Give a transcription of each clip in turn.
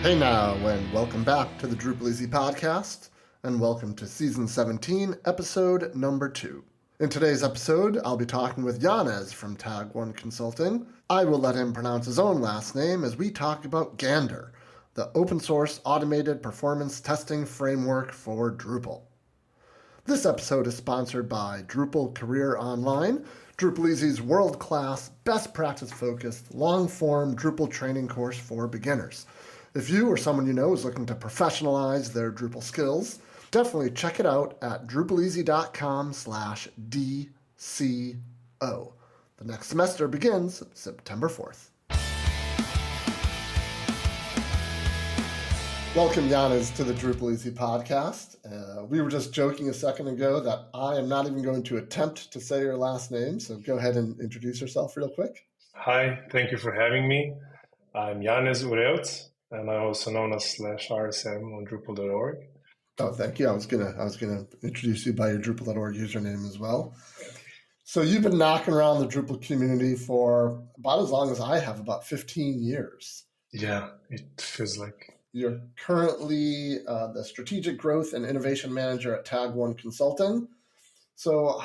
Hey now, and welcome back to the DrupalEasy podcast, and welcome to Season 17, Episode number 2. In today's episode, I'll be talking with Janez from Tag 1 Consulting. I will let him pronounce his own last name as we talk about Gander, the open-source automated performance testing framework for Drupal. This episode is sponsored by Drupal Career Online, DrupalEasy's world-class, best practice-focused, long-form Drupal training course for beginners. If you or someone you know is looking to professionalize their Drupal skills, definitely check it out at drupaleasy.com/DCO. The next semester begins September 4th. Welcome, Janez, to the DrupalEasy podcast. We were just joking a second ago that I am not even going to attempt to say your last name, so go ahead and introduce yourself real quick. Hi, thank you for having me. I'm Janez Urevc, and I'm also known as /RSM on Drupal.org. Oh, thank you. I was gonna introduce you by your Drupal.org username as well. So you've been knocking around the Drupal community for about as long as I have, about 15 years. Yeah, it feels like. You're currently the Strategic Growth and Innovation Manager at Tag 1 Consulting. So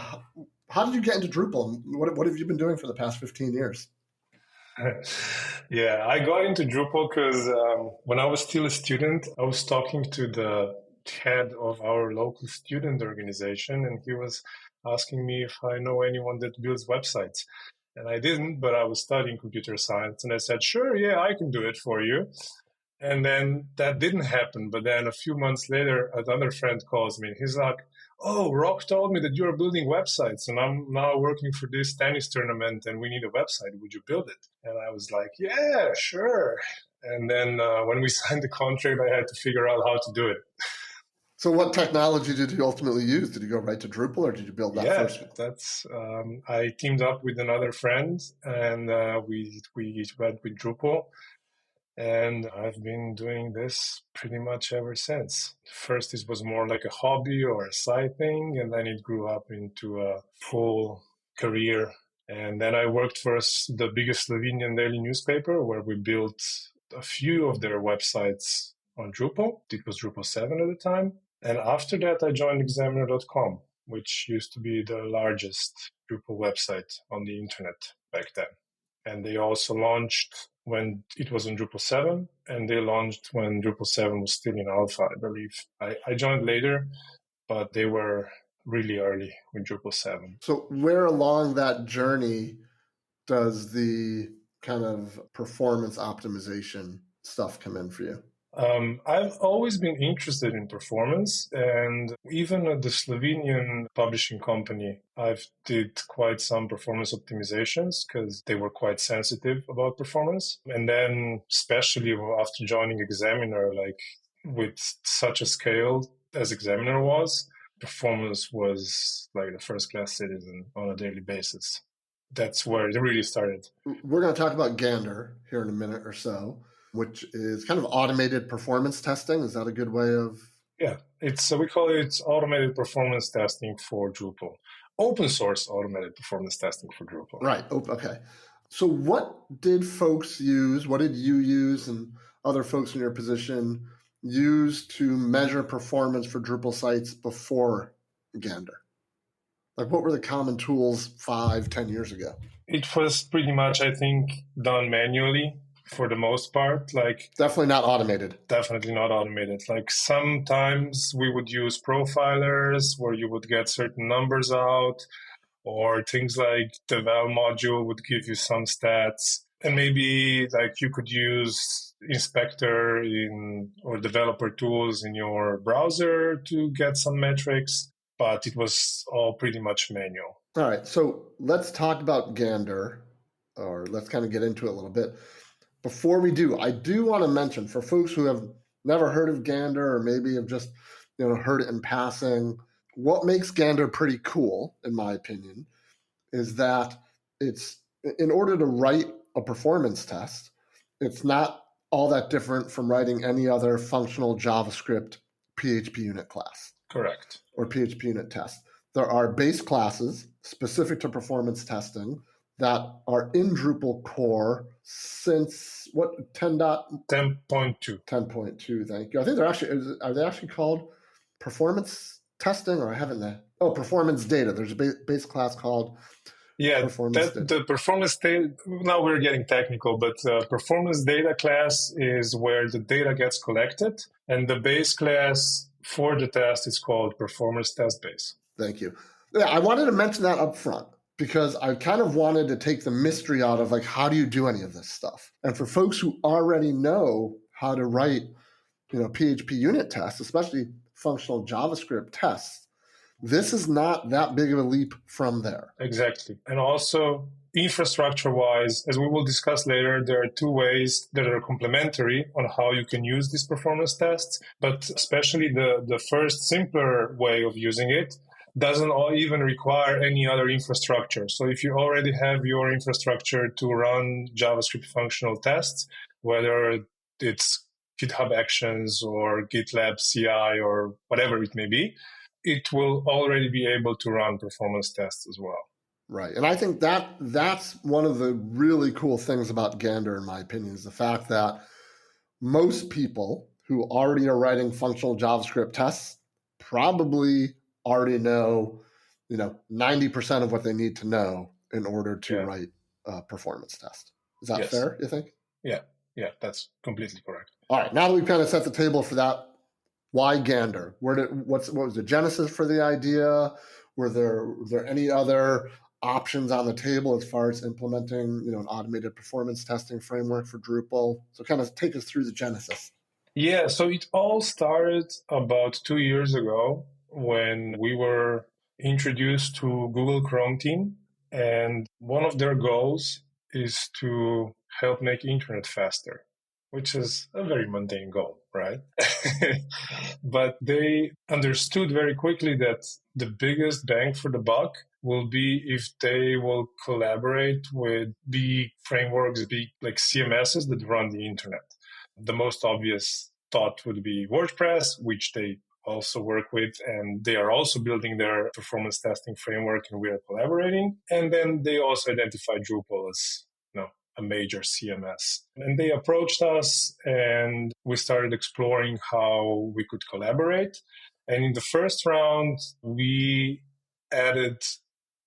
how did you get into Drupal? What have you been doing for the past 15 years? Yeah, I got into Drupal because when I was still a student, I was talking to the head of our local student organization, and he was asking me if I know anyone that builds websites. And I didn't, but I was studying computer science, and I said, sure, yeah, I can do it for you. And then that didn't happen. But then a few months later, another friend calls me, and he's like, oh, Rock told me that you're building websites, and I'm now working for this tennis tournament, and we need a website. Would you build it? And I was like, yeah, sure. And then when we signed the contract, I had to figure out how to do it. So what technology did you ultimately use? Did you go right to Drupal, or did you build that first? That's I teamed up with another friend, and we went with Drupal. And I've been doing this pretty much ever since. First, it was more like a hobby or a side thing, and then it grew up into a full career. And then I worked for the biggest Slovenian daily newspaper, where we built a few of their websites on Drupal. It was Drupal 7 at the time. And after that, I joined Examiner.com, which used to be the largest Drupal website on the internet back then. And they also launched when it was on Drupal 7, and they launched when Drupal 7 was still in alpha, I believe. I joined later, but they were really early with Drupal 7. So where along that journey does the kind of performance optimization stuff come in for you? I've always been interested in performance, and even at the Slovenian publishing company, I've did quite some performance optimizations because they were quite sensitive about performance. And then, especially after joining Examiner, like with such a scale as Examiner was, performance was like the first-class citizen on a daily basis. That's where it really started. We're going to talk about Gander here in a minute or so, which is kind of automated performance testing. Is that a good way of? Yeah, we call it automated performance testing for Drupal. Open source automated performance testing for Drupal. Right. Okay. So what did folks use? What did you use and other folks in your position use to measure performance for Drupal sites before Gander? Like, what were the common tools 5-10 years ago? It was pretty much, I think, done manually. For the most part, like definitely not automated. Definitely not automated. Like sometimes we would use profilers where you would get certain numbers out, or things like the val module would give you some stats, and maybe like you could use inspector or developer tools in your browser to get some metrics, but it was all pretty much manual. All right, so let's talk about Gander, or let's kind of get into it a little bit. Before we do, I do want to mention for folks who have never heard of Gander or maybe have just heard it in passing, what makes Gander pretty cool, in my opinion, is that it's in order to write a performance test, it's not all that different from writing any other functional JavaScript PHP unit class. Correct. Or PHP unit test. There are base classes specific to performance testing that are in Drupal core since what 10.2. 10.2. Thank you. I think are they actually called performance testing, or haven't they? Oh, performance data. There's a base class called performance data. The performance data, now we're getting technical, but performance data class is where the data gets collected, and the base class for the test is called performance test base. Thank you. Yeah, I wanted to mention that up front because I kind of wanted to take the mystery out of, like, how do you do any of this stuff? And for folks who already know how to write, PHP unit tests, especially functional JavaScript tests, this is not that big of a leap from there. Exactly. And also, infrastructure-wise, as we will discuss later, there are two ways that are complementary on how you can use these performance tests, but especially the first simpler way of using it doesn't even require any other infrastructure. So if you already have your infrastructure to run JavaScript functional tests, whether it's GitHub Actions or GitLab CI or whatever it may be, it will already be able to run performance tests as well. Right. And I think that's one of the really cool things about Gander, in my opinion, is the fact that most people who already are writing functional JavaScript tests probably already know, 90% of what they need to know in order to write a performance test. Is that fair, you think? Yeah, that's completely correct. All right. Now that we've kind of set the table for that, why Gander? What was the genesis for the idea? Were there any other options on the table as far as implementing, an automated performance testing framework for Drupal? So kind of take us through the genesis. Yeah, so it all started about 2 years ago when we were introduced to Google Chrome team, and one of their goals is to help make internet faster, which is a very mundane goal, right? But they understood very quickly that the biggest bang for the buck will be if they will collaborate with big frameworks, big like CMSs that run the internet. The most obvious thought would be WordPress, which they also work with, and they are also building their performance testing framework, and we are collaborating. And then they also identified Drupal as a major CMS. And they approached us, and we started exploring how we could collaborate. And in the first round, we added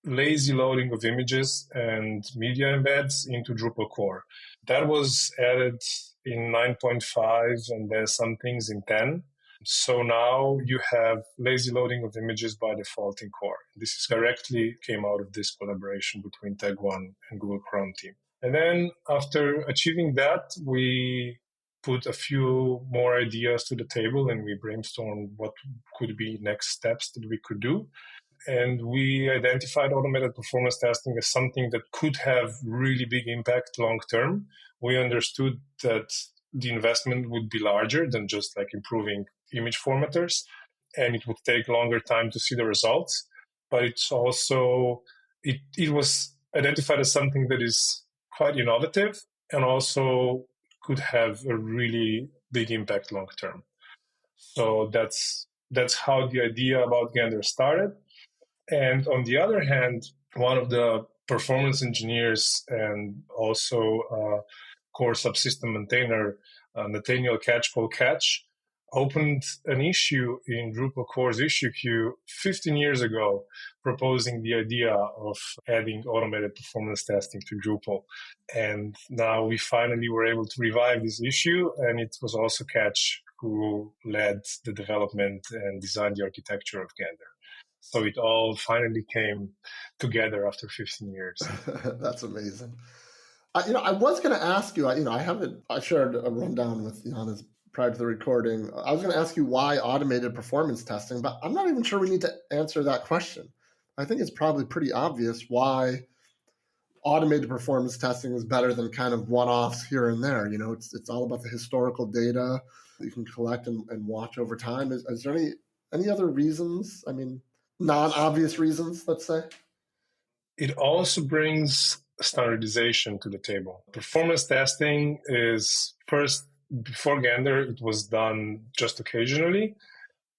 lazy loading of images and media embeds into Drupal core. That was added in 9.5 and then some things in 10. So now you have lazy loading of images by default in core. This is directly came out of this collaboration between Tag1 and Google Chrome team. And then after achieving that, we put a few more ideas to the table and we brainstormed what could be next steps that we could do. And we identified automated performance testing as something that could have really big impact long term. We understood that the investment would be larger than just like improving image formatters, and it would take longer time to see the results. But it's also, it was identified as something that is quite innovative and also could have a really big impact long term. So that's how the idea about Gander started. And on the other hand, one of the performance engineers and also core subsystem maintainer, Nathaniel Catch, opened an issue in Drupal core's issue queue 15 years ago, proposing the idea of adding automated performance testing to Drupal. And now we finally were able to revive this issue, and it was also Catch who led the development and designed the architecture of Gander. So it all finally came together after 15 years. That's amazing. I was going to ask you, I shared a rundown with Janez prior to the recording. I was going to ask you why automated performance testing, but I'm not even sure we need to answer that question. I think it's probably pretty obvious why automated performance testing is better than kind of one-offs here and there. It's all about the historical data that you can collect and watch over time. Is there any other reasons? I mean, non-obvious reasons, let's say? It also brings standardization to the table. Performance testing is first, before Gander, it was done just occasionally,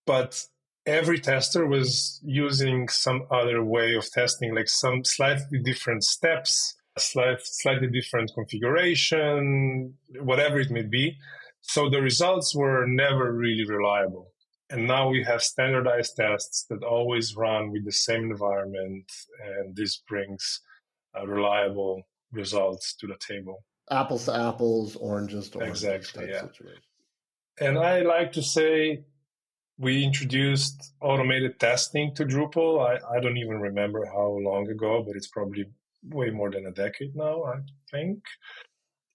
but every tester was using some other way of testing, like some slightly different steps slightly different configuration, whatever it may be. So the results were never really reliable. And now we have standardized tests that always run with the same environment, and this brings reliable results to the table. Apples to apples, oranges to oranges Exactly, type yeah. situation. And I like to say we introduced automated testing to Drupal. I don't even remember how long ago, but it's probably way more than a decade now, I think.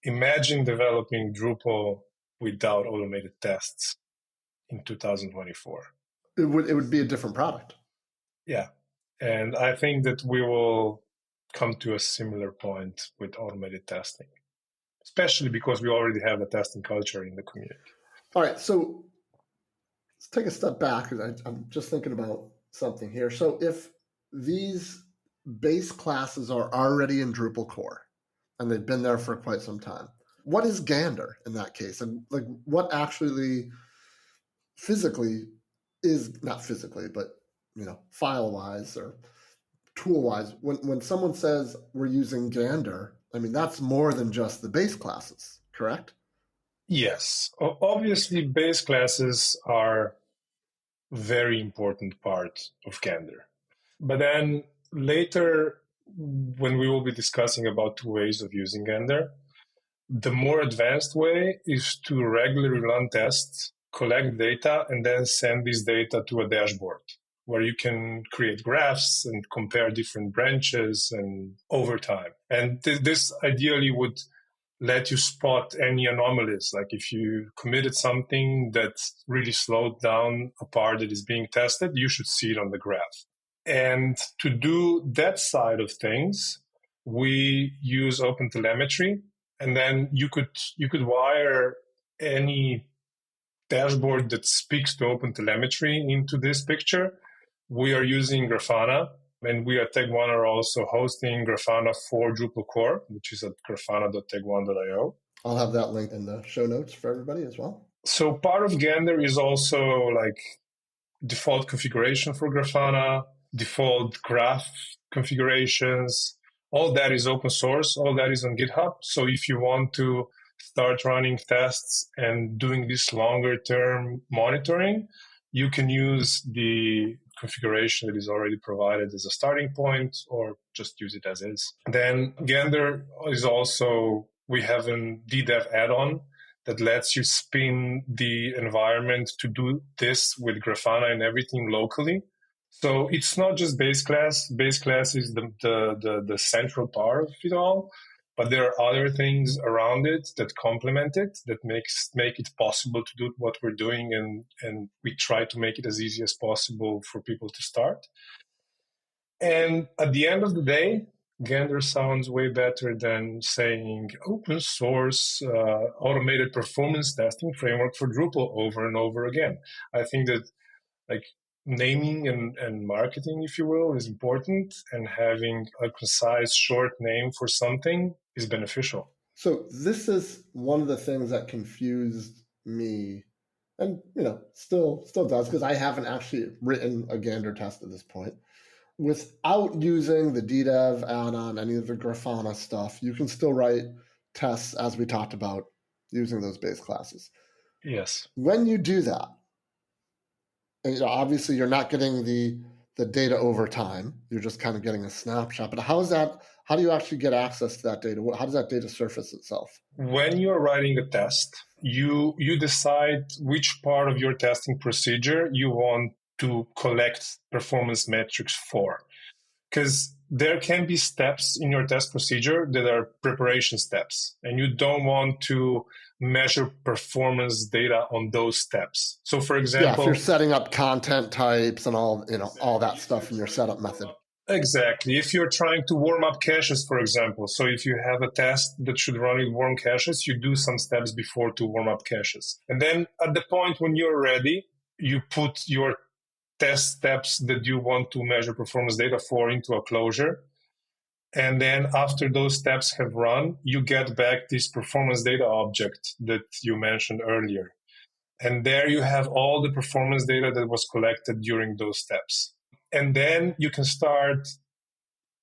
Imagine developing Drupal without automated tests in 2024. It would be a different product. Yeah. And I think that we will come to a similar point with automated testing, especially because we already have a testing culture in the community. All right, so let's take a step back. I'm just thinking about something here. So if these base classes are already in Drupal core and they've been there for quite some time, what is Gander in that case? And like what actually physically is, not physically, but file-wise or tool-wise, when someone says we're using Gander, I mean, that's more than just the base classes, correct? Yes. Obviously, base classes are a very important part of Gander. But then later, when we will be discussing about two ways of using Gander, the more advanced way is to regularly run tests, collect data, and then send this data to a dashboard where you can create graphs and compare different branches and over time. And this ideally would let you spot any anomalies. Like if you committed something that really slowed down a part that is being tested, you should see it on the graph. And to do that side of things, we use OpenTelemetry, and then you could wire any dashboard that speaks to OpenTelemetry into this picture. We are using Grafana, and we at Tag1 are also hosting Grafana for Drupal core, which is at grafana.tag1.io. I'll have that link in the show notes for everybody as well. So part of Gander is also like default configuration for Grafana, default graph configurations. All that is open source. All that is on GitHub. So if you want to start running tests and doing this longer term monitoring, you can use the configuration that is already provided as a starting point, or just use it as is. Then Gander is also, we have an DDev add-on that lets you spin the environment to do this with Grafana and everything locally. So it's not just base class. Base class is the central part of it all, but there are other things around it that complement it, that make it possible to do what we're doing, and we try to make it as easy as possible for people to start. And at the end of the day, Gander sounds way better than saying open source automated performance testing framework for Drupal over and over again. I think that like naming and marketing, if you will, is important, and having a concise short name for something is beneficial. So this is one of the things that confused me, and still does, because I haven't actually written a Gander test at this point. Without using the DDev add-on, any of the Grafana stuff, you can still write tests, as we talked about, using those base classes. Yes. When you do that, and obviously you're not getting the data over time, you're just kind of getting a snapshot. But how do you actually get access to that data? How does that data surface itself? When you're writing a test, you decide which part of your testing procedure you want to collect performance metrics for. Because there can be steps in your test procedure that are preparation steps, and you don't want to measure performance data on those steps. So for example, if you're setting up content types and all that stuff in your setup method. Exactly. If you're trying to warm up caches, for example, so if you have a test that should run with warm caches, you do some steps before to warm up caches. And then at the point when you're ready, you put your test steps that you want to measure performance data for into a closure. And then after those steps have run, you get back this performance data object that you mentioned earlier. And there you have all the performance data that was collected during those steps. And then you can start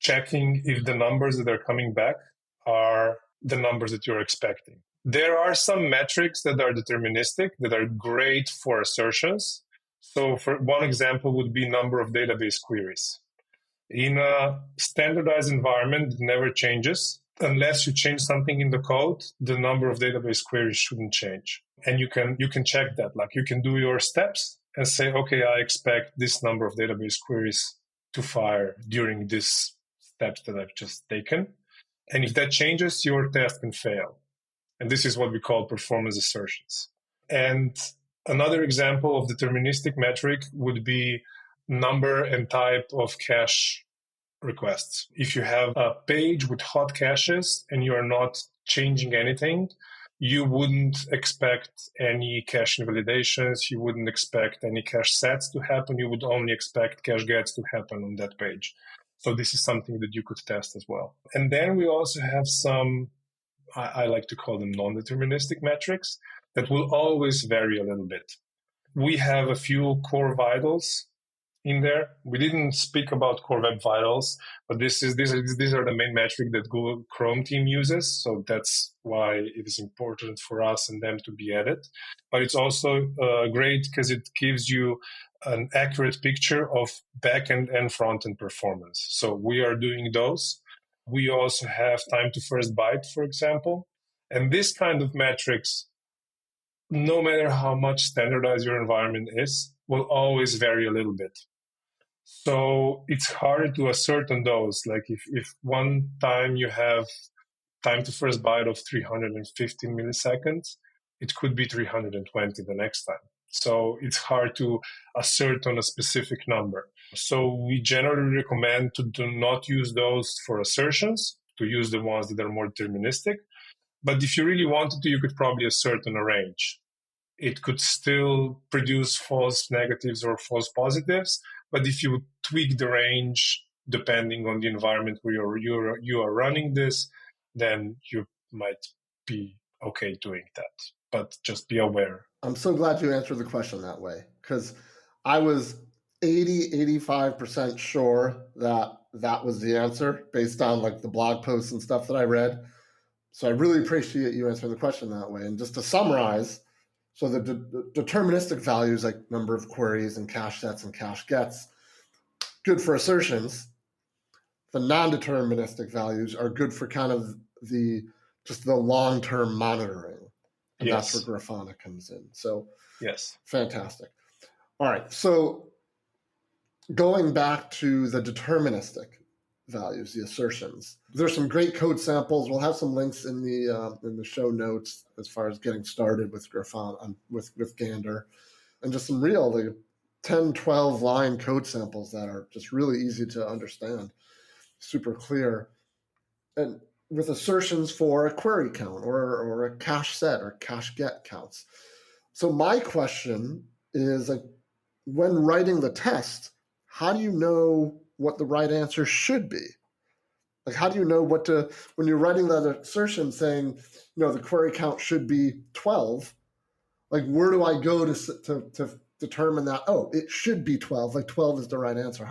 checking if the numbers that are coming back are the numbers that you're expecting. There are some metrics that are deterministic that are great for assertions. So for one example would be number of database queries. In a standardized environment, it never changes. Unless you change something in the code, the number of database queries shouldn't change. And you can check that. Like you can do your steps and say, okay, I expect this number of database queries to fire during this steps that I've just taken. And if that changes, your test can fail. And this is what we call performance assertions. And another example of deterministic metric would be number and type of cache requests. If you have a page with hot caches and you are not changing anything, you wouldn't expect any cache invalidations. You wouldn't expect any cache sets to happen. You would only expect cache gets to happen on that page. So this is something that you could test as well. And then we also have some, I like to call them non-deterministic metrics that will always vary a little bit. We have a few core vitals in there. We didn't speak about core web vitals, but these are the main metric that Google Chrome team uses. So that's why it is important for us and them to be added. But it's also great because it gives you an accurate picture of back-end and front-end performance. So we are doing those. We also have time to first byte, for example. And this kind of metrics, no matter how much standardized your environment is, will always vary a little bit. So it's harder to assert on those. Like if one time you have time to first byte of 350 milliseconds, it could be 320 the next time. So it's hard to assert on a specific number. So we generally recommend to do not use those for assertions, to use the ones that are more deterministic. But if you really wanted to, you could probably assert on a range. It could still produce false negatives or false positives. But if you tweak the range, depending on the environment where you are running this, then you might be okay doing that. But just be aware. I'm so glad you answered the question that way, because I was 85% sure that was the answer based on like the blog posts and stuff that I read. So I really appreciate you answering the question that way. And just to summarize, so the deterministic values like number of queries and cache sets and cache gets, good for assertions. The non-deterministic values are good for kind of the long-term monitoring. And yes. That's where Grafana comes in. So yes, fantastic. All right. So going back to the deterministic values, the assertions, there's some great code samples. We'll have some links in the show notes as far as getting started with Grafana, with Gander, and just some real like 10, 12 line code samples that are just really easy to understand, super clear. And with assertions for a query count or a cache set or cache get counts. So my question is, like, when writing the test, how do you know what the right answer should be? Like, how do you know when you're writing that assertion saying, the query count should be 12, like, where do I go to determine that, it should be 12, like 12 is the right answer?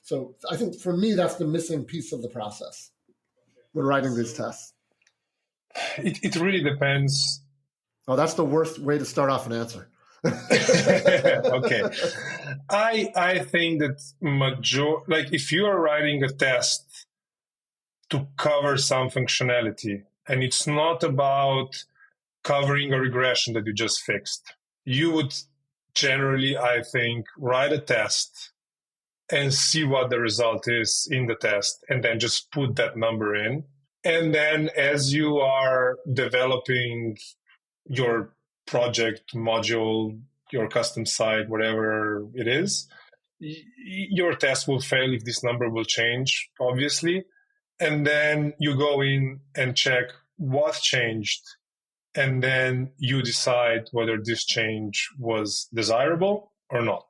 So I think for me, that's the missing piece of the process when writing these tests. It really depends. Oh, that's the worst way to start off an answer. Okay. I think that if you are writing a test to cover some functionality, and it's not about covering a regression that you just fixed, you would generally, I think, write a test and see what the result is in the test, and then just put that number in. And then as you are developing your project module, your custom site, whatever it is, your test will fail if this number will change, obviously. And then you go in and check what changed. And then you decide whether this change was desirable or not.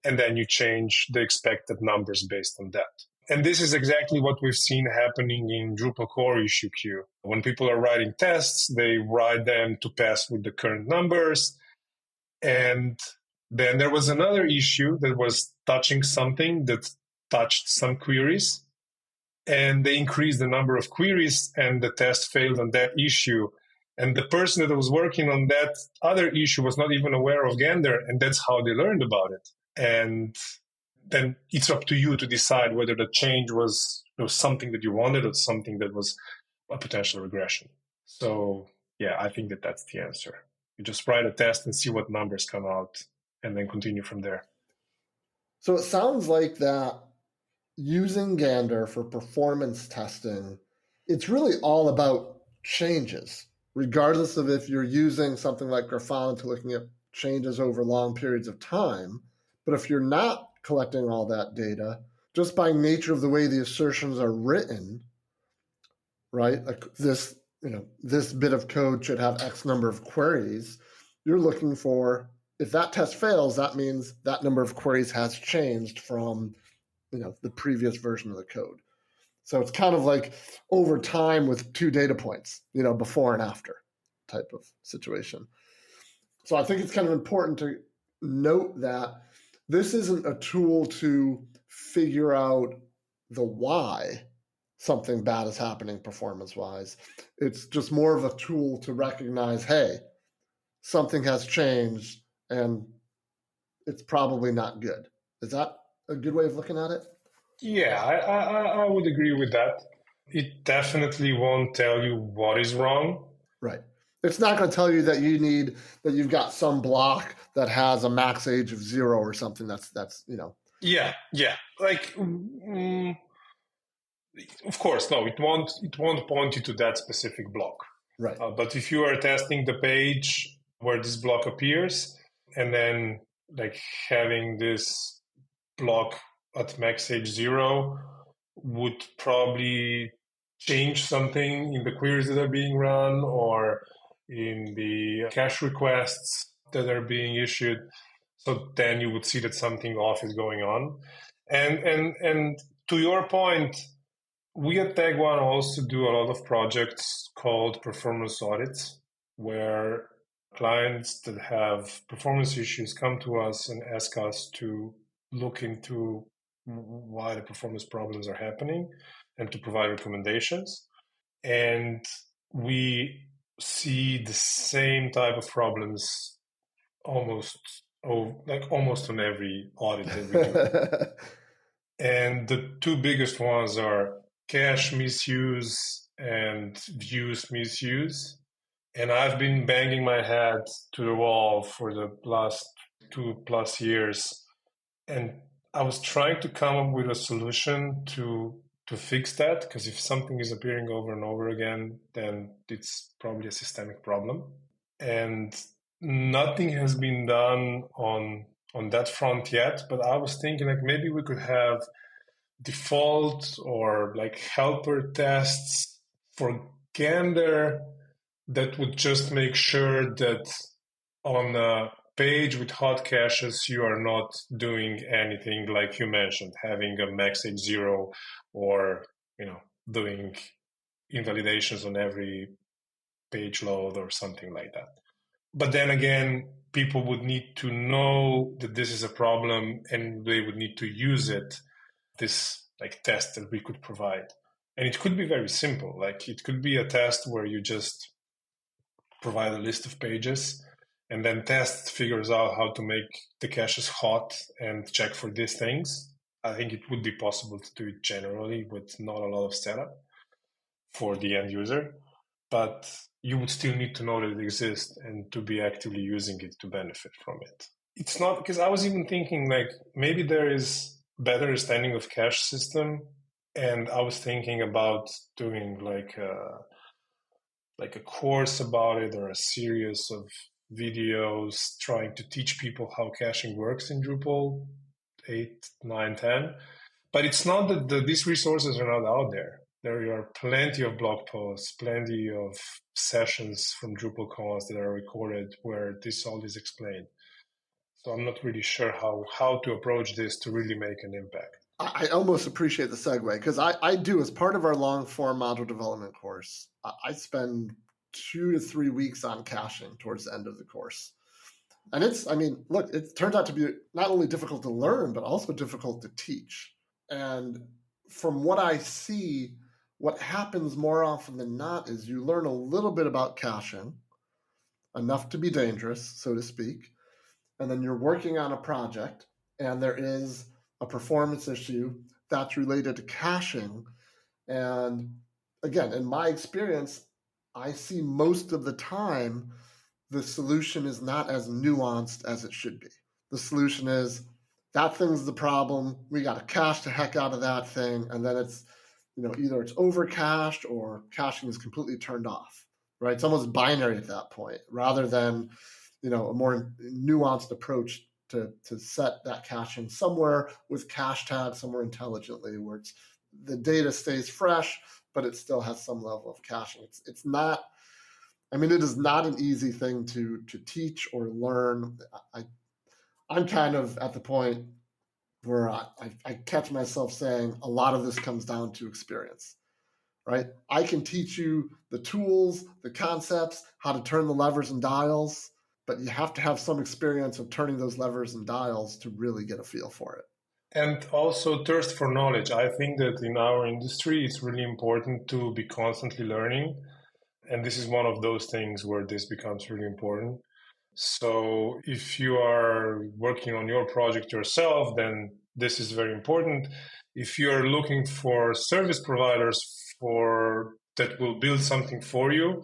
And then you change the expected numbers based on that. And this is exactly what we've seen happening in Drupal core issue queue. When people are writing tests, they write them to pass with the current numbers. And then there was another issue that was touching something that touched some queries. and they increased the number of queries, and the test failed on that issue. And the person that was working on that other issue was not even aware of Gander, and that's how they learned about it. And then it's up to you to decide whether the change was something that you wanted or something that was a potential regression. So yeah, I think that that's the answer. You just write a test and see what numbers come out, and then continue from there. So it sounds like that using Gander for performance testing, it's really all about changes, regardless of if you're using something like Grafana to looking at changes over long periods of time. But if you're not collecting all that data, just by nature of the way the assertions are written, right? Like this bit of code should have X number of queries. You're looking for, if that test fails, that means that number of queries has changed from the previous version of the code. So it's kind of like over time with 2 data points, before and after type of situation. So I think it's kind of important to note that this isn't a tool to figure out the why something bad is happening performance-wise. It's just more of a tool to recognize, hey, something has changed and it's probably not good. Is that a good way of looking at it? Yeah, I would agree with that. It definitely won't tell you what is wrong. Right. It's not going to tell you that you've got some block that has a max age of 0 or something. That's. Yeah. Like, of course, no, it won't point you to that specific block. Right. But if you are testing the page where this block appears, and then like having this block at max age 0 would probably change something in the queries that are being run or in the cache requests that are being issued. So then you would see that something off is going on. And to your point, we at Tag One also do a lot of projects called performance audits, where clients that have performance issues come to us and ask us to look into why the performance problems are happening and to provide recommendations. And we see the same type of problems almost on every audit that we do. And the 2 biggest ones are cache misuse and views misuse. And I've been banging my head to the wall for the last 2+ years. And I was trying to come up with a solution to fix that, because if something is appearing over and over again, then it's probably a systemic problem. And nothing has been done on that front yet, but I was thinking like maybe we could have default or like helper tests for Gander that would just make sure that on a page with hot caches, you are not doing anything like you mentioned, having a max age 0 or, doing invalidations on every page load or something like that. But then again, people would need to know that this is a problem and they would need to use it, this like test that we could provide. And it could be very simple. Like it could be a test where you just provide a list of pages and then test figures out how to make the caches hot and check for these things. I think it would be possible to do it generally with not a lot of setup for the end user, but you would still need to know that it exists and to be actively using it to benefit from it. It's not, because I was even thinking like maybe there is better understanding of cache system, and I was thinking about doing like a course about it or a series of videos trying to teach people how caching works in Drupal 8, 9, 10. But it's not that these resources are not out there. There are plenty of blog posts, plenty of sessions from DrupalCons that are recorded where this all is explained. So I'm not really sure how to approach this to really make an impact. I almost appreciate the segue, because I do, as part of our long form module development course, I spend 2 to 3 weeks on caching towards the end of the course. And it turns out to be not only difficult to learn, but also difficult to teach. And from what I see, what happens more often than not is you learn a little bit about caching, enough to be dangerous, so to speak, and then you're working on a project and there is a performance issue that's related to caching. And again, in my experience, I see most of the time the solution is not as nuanced as it should be. The solution is that thing's the problem. We got to cache the heck out of that thing. And then it's, either it's over cached or caching is completely turned off, right? It's almost binary at that point rather than, a more nuanced approach to set that caching somewhere with cache tags somewhere intelligently where the data stays fresh, but it still has some level of caching. It's not, it is not an easy thing to teach or learn. I'm kind of at the point where I catch myself saying a lot of this comes down to experience, right? I can teach you the tools, the concepts, how to turn the levers and dials, but you have to have some experience of turning those levers and dials to really get a feel for it. And also thirst for knowledge. I think that in our industry, it's really important to be constantly learning. And this is one of those things where this becomes really important. So if you are working on your project yourself, then this is very important. If you're looking for service providers that will build something for you,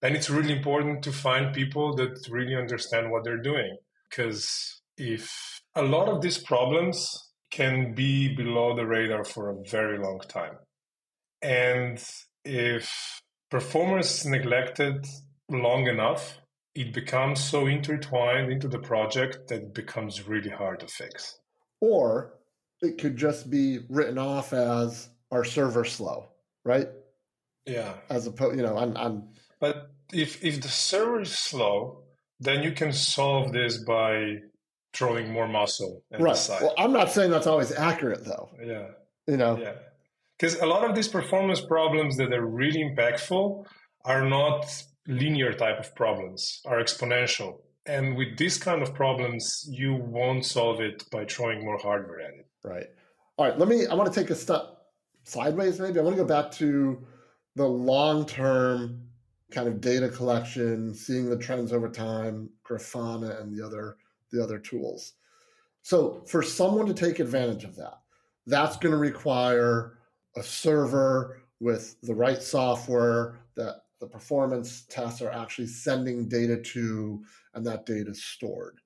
then it's really important to find people that really understand what they're doing. Because if a lot of these problems can be below the radar for a very long time. And if performance is neglected long enough, it becomes so intertwined into the project that it becomes really hard to fix. Or it could just be written off as our server's slow, right? Yeah. As opposed, But if the server is slow, then you can solve this by throwing more muscle at the side. Well, I'm not saying that's always accurate, though. Yeah. Yeah. Because a lot of these performance problems that are really impactful are not linear type of problems, are exponential. And with this kind of problems, you won't solve it by throwing more hardware at it. Right. All right. I want to take a step sideways, maybe. I want to go back to the long-term kind of data collection, seeing the trends over time, Grafana and the other tools. So for someone to take advantage of that, that's going to require a server with the right software that the performance tests are actually sending data to, and that data is stored.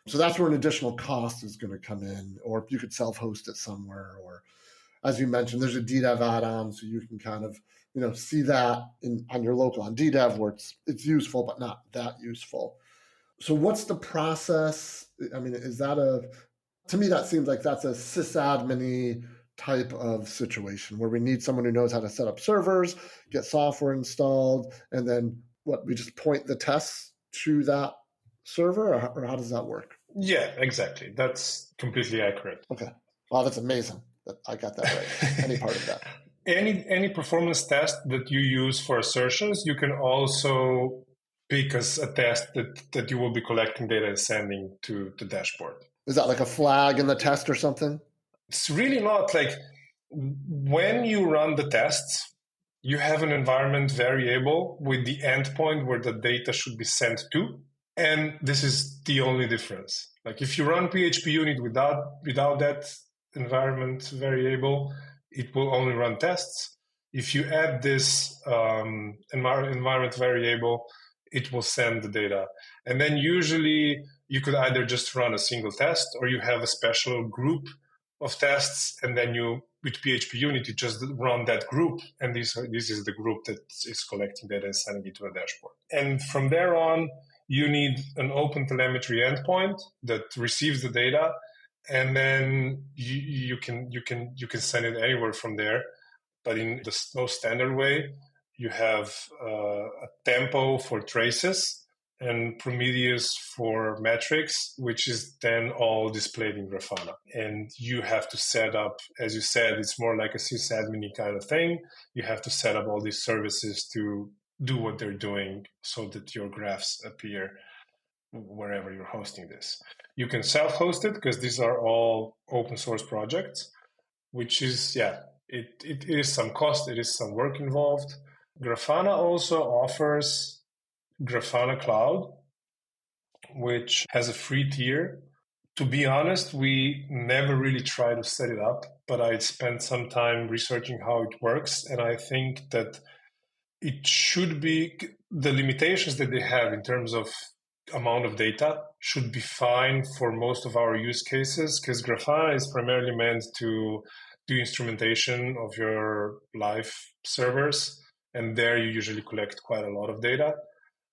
So that's where an additional cost is going to come in, or you could self-host it somewhere, or as you mentioned, there's a DDEV add-on, so you can kind of see that on your local on DDEV where it's useful but not that useful. So what's the process? Is that to me that seems like that's a sysadmin-y type of situation where we need someone who knows how to set up servers, get software installed, and then we just point the tests to that server, or how does that work? Yeah, exactly. That's completely accurate. Okay. Wow, that's amazing. I got that right. Any part of that. Any performance test that you use for assertions, you can also pick as a test that you will be collecting data and sending to the dashboard. Is that like a flag in the test or something? It's really not. Like when you run the tests, you have an environment variable with the endpoint where the data should be sent to. And this is the only difference. Like if you run PHP unit without that environment variable, it will only run tests. If you add this environment variable, it will send the data. And then usually you could either just run a single test or you have a special group of tests, and then with PHP unit, you just run that group, and this is the group that is collecting data and sending it to a dashboard. And from there on, you need an open telemetry endpoint that receives the data, and then you can send it anywhere from there. But in the most standard way, you have a tempo for traces and Prometheus for metrics, which is then all displayed in Grafana. And you have to set up, as you said, it's more like a sysadmin kind of thing. You have to set up all these services to do what they're doing so that your graphs appear wherever you're hosting this. You can self-host it because these are all open source projects, which is, it is some cost, it is some work involved. Grafana also offers Grafana Cloud, which has a free tier. To be honest, we never really tried to set it up, but I spent some time researching how it works, and I think that it should be the limitations that they have in terms of amount of data should be fine for most of our use cases, because Grafana is primarily meant to do instrumentation of your live servers, and there you usually collect quite a lot of data.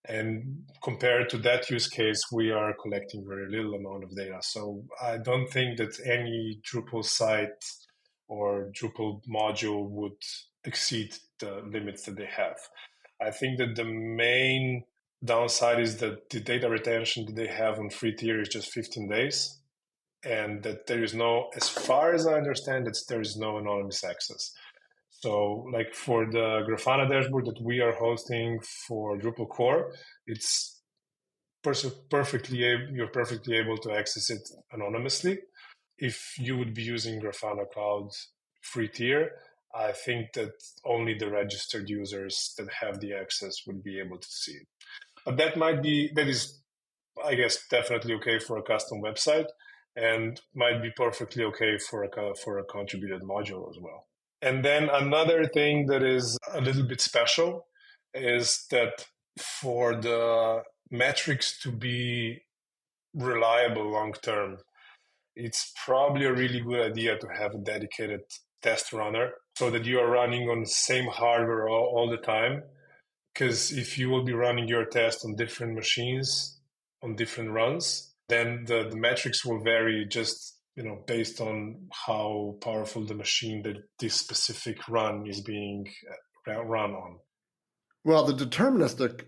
And compared to that use case, we are collecting very little amount of data. So I don't think that any Drupal site or Drupal module would exceed the limits that they have. I think that the main downside is that the data retention that they have on free tier is just 15 days. And that there is no, as far as I understand, there is no anonymous access. So like for the Grafana dashboard that we are hosting for Drupal core, it's you're perfectly able to access it anonymously. If you would be using Grafana Cloud free tier, I think that only the registered users that have the access would be able to see it. But that is, I guess, definitely okay for a custom website, and might be perfectly okay for a contributed module as well. And then another thing that is a little bit special is that for the metrics to be reliable long term, it's probably a really good idea to have a dedicated test runner so that you are running on the same hardware all the time. Because if you will be running your test on different machines, on different runs, then the metrics will vary just based on how powerful the machine that this specific run is being run on. Well, the deterministic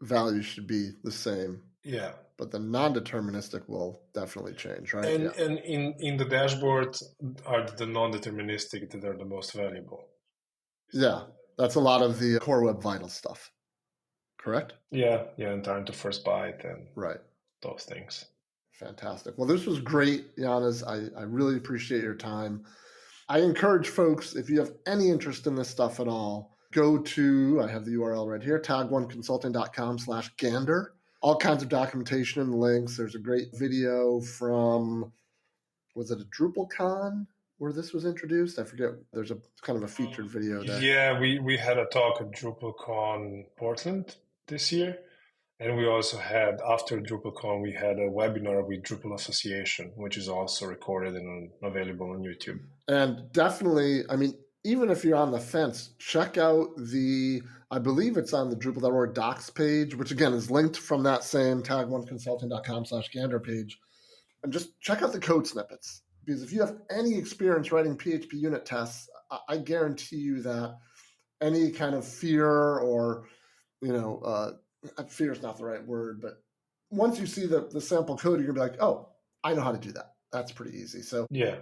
value should be the same. Yeah. But the non-deterministic will definitely change, right? And in the dashboard are the non-deterministic that are the most valuable. Yeah. That's a lot of the Core Web Vital stuff, correct? Yeah, and time to first byte and right, those things. Fantastic. Well, this was great, Janez. I really appreciate your time. I encourage folks, if you have any interest in this stuff at all, go to, I have the URL right here, tagoneconsulting.com/Gander. All kinds of documentation and links. There's a great video from, was it a DrupalCon where this was introduced? I forget. There's a kind of a featured video there. Yeah, we had a talk at DrupalCon Portland this year. And we also had, after DrupalCon, we had a webinar with Drupal Association, which is also recorded and available on YouTube. And definitely, even if you're on the fence, check out I believe it's on the Drupal.org docs page, which again is linked from that same tagoneconsulting.com/Gander page. And just check out the code snippets. Because if you have any experience writing PHP unit tests, I guarantee you that any kind of fear or, fear is not the right word, but once you see the sample code, you're going to be like, oh, I know how to do that. That's pretty easy. So yeah,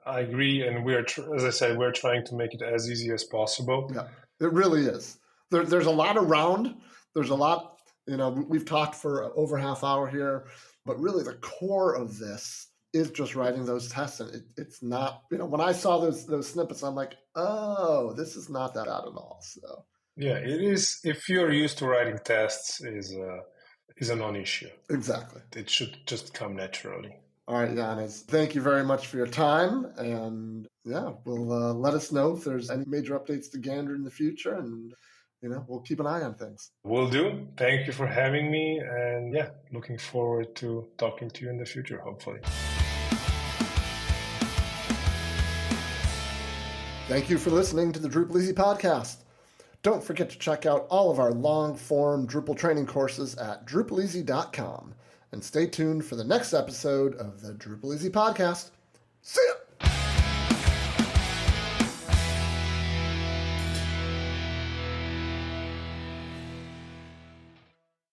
I agree. And as I said, we're trying to make it as easy as possible. Yeah, it really is. There's a lot around. There's a lot, we've talked for over half hour here, but really the core of this is just writing those tests. And it's not, when I saw those snippets, I'm like, oh, this is not that bad at all. So yeah, it is. If you're used to writing tests, is a non-issue. Exactly. It should just come naturally. All right, Janez, thank you very much for your time. And yeah, we'll let us know if there's any major updates to Gander in the future. And, we'll keep an eye on things. Will do. Thank you for having me. And yeah, looking forward to talking to you in the future, hopefully. Thank you for listening to the DrupalEasy podcast. Don't forget to check out all of our long-form Drupal training courses at DrupalEasy.com. And stay tuned for the next episode of the DrupalEasy podcast. See ya!